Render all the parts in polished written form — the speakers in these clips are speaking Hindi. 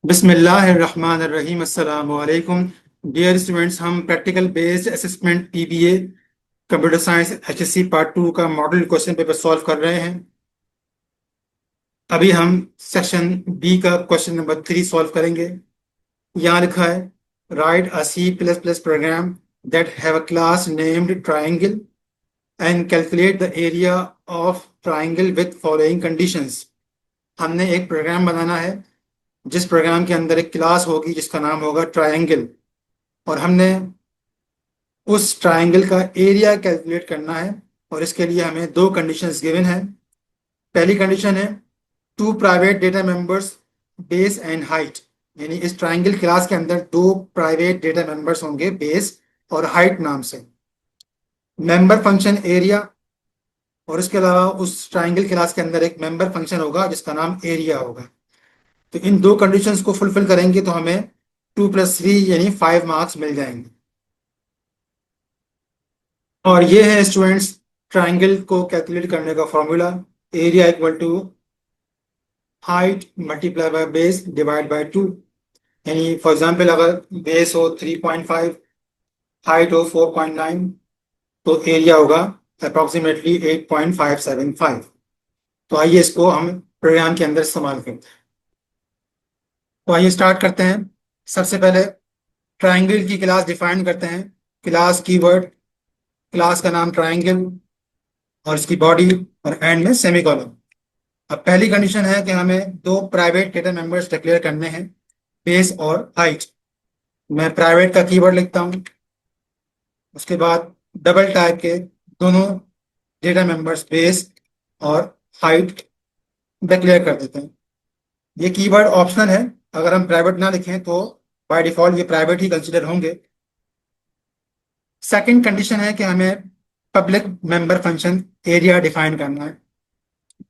बिस्मिल्लाहिर्रहमानिर्रहीम अस्सलाम वालेकुम। डियर स्टूडेंट्स, हम practical based assessment PBA computer science HSC part 2 का मॉडल क्वेश्चन पेपर सॉल्व कर रहे हैं। अभी हम सेक्शन बी का क्वेश्चन नंबर 3 सॉल्व करेंगे। यहाँ लिखा है, write a C plus plus program that have a class named triangle and calculate the area of triangle with following conditions. हमने एक प्रोग्राम बनाना है जिस प्रोग्राम के अंदर एक क्लास होगी जिसका नाम होगा ट्रायंगल, और हमने उस ट्रायंगल का एरिया कैलकुलेट करना है। और इसके लिए हमें दो कंडीशंस गिवन है। पहली कंडीशन है two private data members base and height, यानी इस ट्रायंगल क्लास के अंदर दो प्राइवेट डेटा मेंबर्स होंगे बेस और हाइट नाम से। मेंबर फंक्शन एरिया, और इसके अलावा उस ट्रायंगल क्लास के अंदर एक मेंबर फंक्शन होगा जिसका नाम एरिया होगा। तो इन दो कंडीशंस को फुलफिल करेंगे तो हमें 2 + 3 यानी 5 मार्क्स मिल जाएंगे। और ये है स्टूडेंट्स ट्राइंगल को कैलकुलेट करने का formula. Area equal to height multiply by base divide by 2। यानी फॉर एग्जांपल अगर बेस हो 3.5, हाइट हो 4.9, तो एरिया होगा अप्रोक्सीमेटली 8.575। तो आइए इसको हम प्रोग्राम के अंदर इस्तेमाल करते हैं। तो आइए स्टार्ट करते हैं। सबसे पहले ट्राइंगल की क्लास डिफाइन करते हैं। क्लास कीवर्ड, क्लास का नाम ट्राइंगल और इसकी बॉडी, और एंड में सेमीकोलन। अब पहली कंडीशन है कि हमें दो प्राइवेट डेटा मेंबर्स डिक्लेयर करने हैं, बेस और हाइट। मैं प्राइवेट का कीवर्ड लिखता हूँ, उसके बाद डबल टाइप के दोनों डेटा मेंबर्स बेस और हाइट डिक्लेयर कर देते हैं। ये कीवर्ड ऑप्शनल है, अगर हम प्राइवेट ना लिखें तो बाय डिफॉल्ट ये प्राइवेट ही कंसिडर होंगे। सेकंड कंडीशन है कि हमें public member function area define करना है।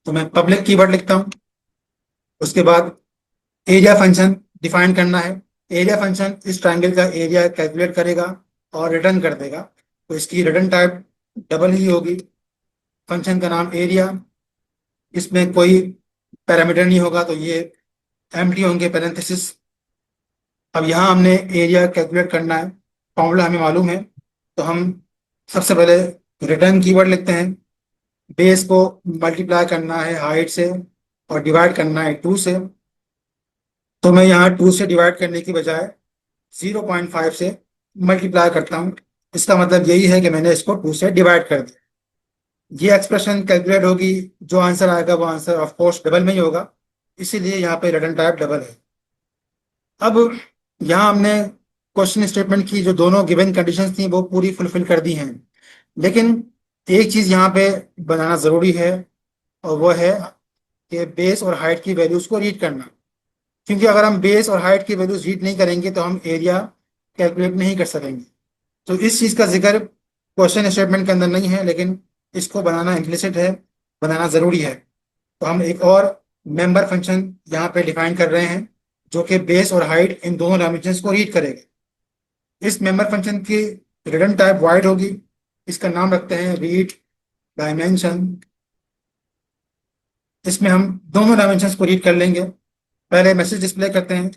तो मैं पब्लिक कीवर्ड लिखता हूँ, उसके बाद एरिया फंक्शन डिफाइन करना है। एरिया फंक्शन इस ट्रायंगल का एरिया कैलकुलेट करेगा और रिटर्न कर देगा, तो इसकी रिटर्न टाइप डबल ही होगी। फंक्शन का नाम एरिया, इसमें कोई पैरामीटर नहीं होगा तो ये एम्प्टी होंगे पैरेंथेसिस। अब यहाँ हमने एरिया कैलकुलेट करना है, फॉर्मूला हमें मालूम है, तो हम सबसे पहले रिटर्न कीवर्ड लिखते हैं। बेस को मल्टीप्लाई करना है हाइट से और डिवाइड करना है 2 से। तो मैं यहाँ 2 से डिवाइड करने की बजाय 0.5 से मल्टीप्लाई करता हूँ। इसका मतलब यही है कि मैंने इसको 2 से डिवाइड कर दिया। ये एक्सप्रेशन कैलकुलेट होगी, जो आंसर आएगा वो आंसर ऑफ कोर्स डबल में ही होगा, इसीलिए यहाँ पे रिटर्न टाइप डबल है। अब यहाँ हमने क्वेश्चन स्टेटमेंट की जो दोनों गिवन कंडीशंस थी वो पूरी फुलफिल कर दी हैं, लेकिन एक चीज़ यहाँ पे बनाना ज़रूरी है, और वो है कि बेस और हाइट की वैल्यूज को रीड करना। क्योंकि अगर हम बेस और हाइट की वैल्यूज रीड नहीं करेंगे तो हम एरिया कैलकुलेट नहीं कर सकेंगे। तो इस चीज़ का जिक्र क्वेश्चन स्टेटमेंट के अंदर नहीं है, लेकिन इसको बनाना इम्प्लिसिट है, बनाना ज़रूरी है। तो हम एक और मेंबर फंक्शन यहाँ पे डिफाइन कर रहे हैं जो कि बेस और हाइट इन दोनों डायमेंशंस को रीड करेगा। इस मेंबर फंक्शन की रिटर्न टाइप वाइड होगी, इसका नाम रखते हैं रीड डायमेंशन। इसमें हम दोनों डायमेंशंस को रीड कर लेंगे। पहले मैसेज डिस्प्ले करते हैं,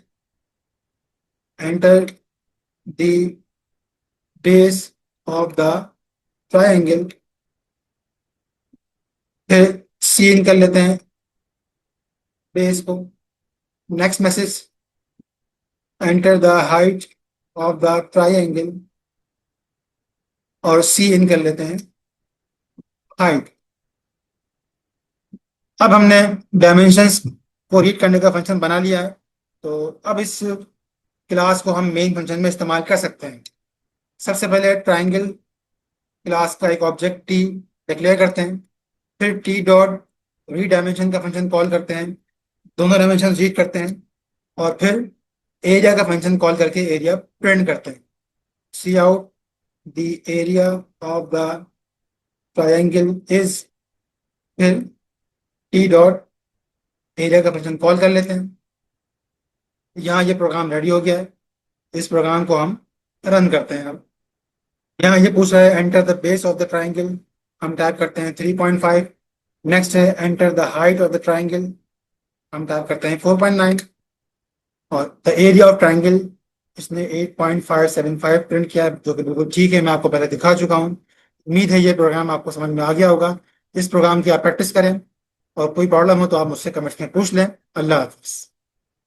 enter the base of the triangle, फिर सीन कर लेते हैं बेस को। Next message, enter the height of the triangle, और सी इन कर लेते हैं हाइट। अब हमने डायमेंशंस को रीड करने का फंक्शन बना लिया है, तो अब इस क्लास को हम मेन फंक्शन में इस्तेमाल कर सकते हैं। सबसे पहले ट्रायंगल क्लास का एक ऑब्जेक्ट टी डिक्लेयर करते हैं, फिर टी डॉट री डायमेंशन का फंक्शन कॉल करते हैं, दोनों डायमेंशन रीड करते हैं, और फिर एरिया का फंक्शन कॉल करके एरिया प्रिंट करते हैं। Cout the area of the triangle is, फिर टी डॉट एरिया का फंक्शन कॉल कर लेते हैं। यहाँ ये प्रोग्राम रेडी हो गया है, इस प्रोग्राम को हम रन करते हैं। अब यहाँ ये पूछ रहा है enter the base of the triangle, हम टाइप करते हैं 3.5। नेक्स्ट है enter the height of the triangle, हम टाइप करते हैं 4.9। और द एरिया ऑफ ट्राइंगल इसने 8.575 प्रिंट किया है, जो कि बिल्कुल ठीक है, मैं आपको पहले दिखा चुका हूँ। उम्मीद है ये प्रोग्राम आपको समझ में आ गया होगा। इस प्रोग्राम की आप प्रैक्टिस करें, और कोई प्रॉब्लम हो तो आप मुझसे कमेंट्स में पूछ लें। अल्लाह हाफिज़।